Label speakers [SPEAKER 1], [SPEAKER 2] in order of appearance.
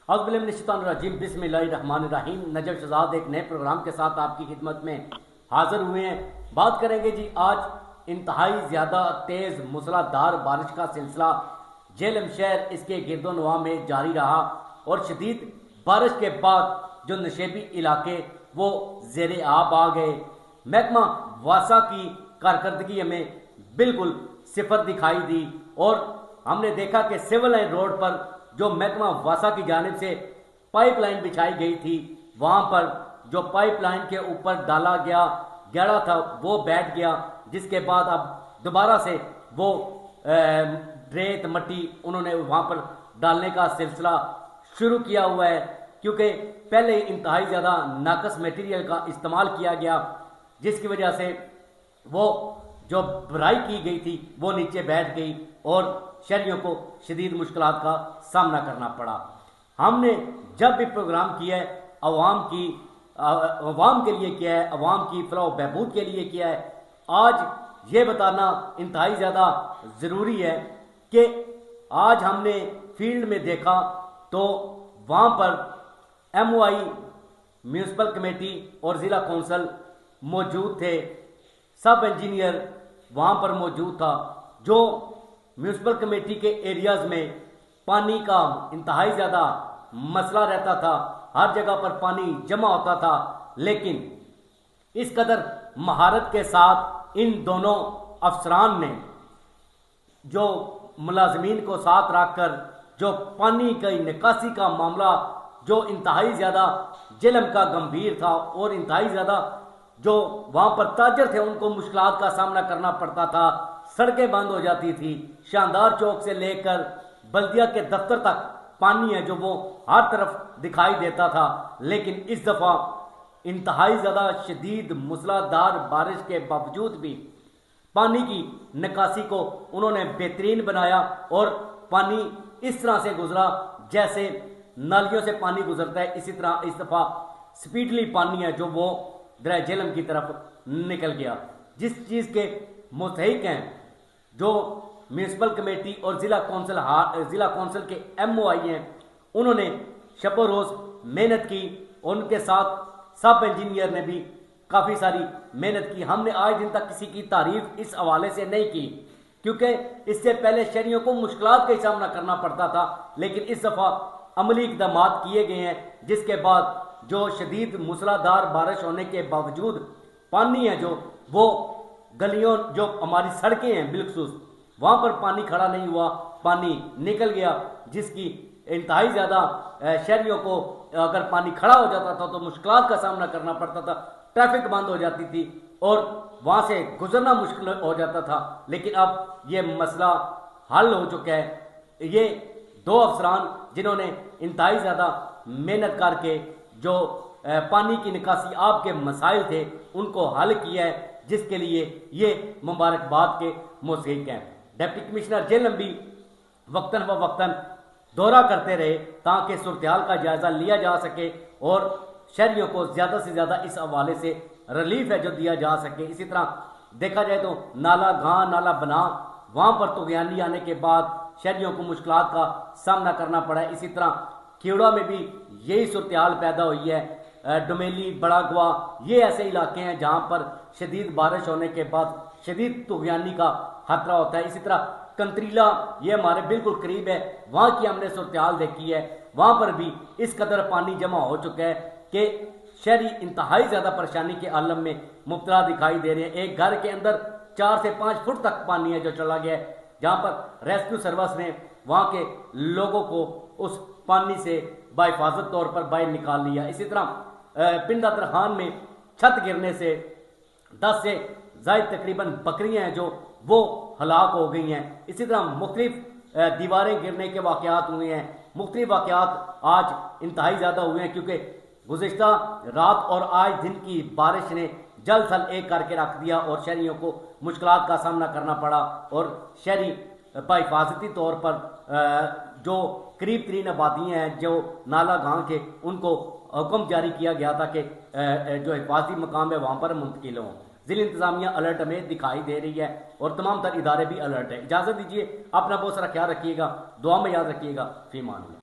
[SPEAKER 1] اعوذ باللہ من الشیطان الرجیم، بسم اللہ الرحمن الرحیم۔ نجف شہزاد ایک نئے پروگرام کے ساتھ آپ کی خدمت میں حاضر ہوئے ہیں۔ بات کریں گے جی آج انتہائی زیادہ تیز موسلادھار بارش کا سلسلہ جہلم شہر اس کے گرد و نواح میں جاری رہا اور شدید بارش کے بعد جو نشیبی علاقے وہ زیر آب آ گئے۔ محکمہ واسا کی کارکردگی ہمیں بالکل صفر دکھائی دی اور ہم نے دیکھا کہ سول لائن روڈ پر جو محکمہ واسا کی جانب سے پائپ لائن بچھائی گئی تھی، وہاں پر جو پائپ لائن کے اوپر ڈالا گیا گیڑا تھا وہ بیٹھ گیا، جس کے بعد اب دوبارہ سے وہ ریت مٹی انہوں نے وہاں پر ڈالنے کا سلسلہ شروع کیا ہوا ہے، کیونکہ پہلے انتہائی زیادہ ناقص میٹیریل کا استعمال کیا گیا، جس کی وجہ سے وہ جو بھرائی کی گئی تھی وہ نیچے بیٹھ گئی اور شہریوں کو شدید مشکلات کا سامنا کرنا پڑا۔ ہم نے جب بھی پروگرام کیا ہے عوام کے لیے کیا ہے، عوام کی فلاح و بہبود کے لیے کیا ہے۔ آج یہ بتانا انتہائی زیادہ ضروری ہے کہ آج ہم نے فیلڈ میں دیکھا تو وہاں پر ایم او آئی میونسپل کمیٹی اور ضلع کونسل موجود تھے، سب انجینئر وہاں پر موجود تھا۔ جو میونسپل کمیٹی کے ایریاز میں پانی کا انتہائی زیادہ مسئلہ رہتا تھا، ہر جگہ پر پانی جمع ہوتا تھا، لیکن اس قدر مہارت کے ساتھ ان دونوں افسران نے جو ملازمین کو ساتھ رکھ کر جو پانی کی نکاسی کا معاملہ جو انتہائی زیادہ جہلم کا گمبھیر تھا اور انتہائی زیادہ جو وہاں پر تاجر تھے ان کو مشکلات کا سامنا کرنا پڑتا تھا، سڑکیں بند ہو جاتی تھی، شاندار چوک سے لے کر بلدیہ کے دفتر تک پانی ہے جو وہ ہر طرف دکھائی دیتا تھا، لیکن اس دفعہ انتہائی زیادہ شدید موسلادھار بارش کے باوجود بھی پانی کی نکاسی کو انہوں نے بہترین بنایا اور پانی اس طرح سے گزرا جیسے نالیوں سے پانی گزرتا ہے، اسی طرح اس دفعہ سپیڈلی پانی ہے جو وہ دریا جہلم کی طرف نکل گیا۔ جس چیز کے مستحق ہیں جو میونسپل کمیٹی اور ضلع کونسل کے ایم او آئی ہیں، انہوں نے شب و روز محنت کی، ان کے ساتھ سب انجینئر نے بھی کافی ساری محنت کی۔ ہم نے آج دن تک کسی کی تعریف اس حوالے سے نہیں کی، کیونکہ اس سے پہلے شہریوں کو مشکلات کا ہی سامنا کرنا پڑتا تھا، لیکن اس دفعہ عملی اقدامات کیے گئے ہیں، جس کے بعد جو شدید موسلادھار بارش ہونے کے باوجود پانی ہے جو وہ گلیوں جو ہماری سڑکیں ہیں بالخصوص وہاں پر پانی کھڑا نہیں ہوا، پانی نکل گیا، جس کی انتہائی زیادہ شہریوں کو اگر پانی کھڑا ہو جاتا تھا تو مشکلات کا سامنا کرنا پڑتا تھا، ٹریفک بند ہو جاتی تھی اور وہاں سے گزرنا مشکل ہو جاتا تھا، لیکن اب یہ مسئلہ حل ہو چکا ہے۔ یہ دو افسران جنہوں نے انتہائی زیادہ محنت کر کے جو پانی کی نکاسی آپ کے مسائل تھے ان کو حل کیا ہے، جس کے لیے یہ مبارکباد کے مستحق ہیں۔ ڈپٹی کمشنر جہلم بھی وقتاً فوقتاً دورہ کرتے رہے تاکہ صورتحال کا جائزہ لیا جا سکے اور شہریوں کو زیادہ سے زیادہ اس حوالے سے ریلیف ہے جو دیا جا سکے۔ اسی طرح دیکھا جائے تو نالا گاں نالا بنا وہاں پر طغیانی آنے کے بعد شہریوں کو مشکلات کا سامنا کرنا پڑا ہے۔ اسی طرح کیوڑا میں بھی یہی صورتحال پیدا ہوئی ہے، ڈومیلی بڑا گوا یہ ایسے علاقے ہیں جہاں پر شدید بارش ہونے کے بعد شدید طغیانی کا خطرہ ہوتا ہے۔ اسی طرح کنتریلا یہ ہمارے بالکل قریب ہے، وہاں کی ہم نے صورتحال دیکھی ہے، وہاں پر بھی اس قدر پانی جمع ہو چکا ہے کہ شہری انتہائی زیادہ پریشانی کے عالم میں مبتلا دکھائی دے رہے ہیں۔ ایک گھر کے اندر 4 سے 5 فٹ تک پانی ہے جو چلا گیا ہے، جہاں پر ریسکیو سروس نے وہاں کے لوگوں کو اس پانی سے بحفاظت طور پر باہر نکال لیا۔ اسی طرح پنڈا درخان میں چھت گرنے سے 10 سے زائد تقریباً بکریاں ہیں جو وہ ہلاک ہو گئی ہیں۔ اسی طرح مختلف دیواریں گرنے کے واقعات ہوئے ہیں، مختلف واقعات آج انتہائی زیادہ ہوئے ہیں، کیونکہ گزشتہ رات اور آج دن کی بارش نے جل تھل ایک کر کے رکھ دیا اور شہریوں کو مشکلات کا سامنا کرنا پڑا اور شہری بحفاظتی طور پر جو قریب ترین آبادیاں ہیں جو نالا گاں کے ان کو حکم جاری کیا گیا تھا کہ جو حفاظتی مقام ہے وہاں پر منتقل ہوں۔ ضلع انتظامیہ الرٹ ہمیں دکھائی دے رہی ہے اور تمام تر ادارے بھی الرٹ ہے۔ اجازت دیجیے، اپنا بہت سارا خیال رکھیے گا، دعا میں یاد رکھیے گا، فی امان اللہ۔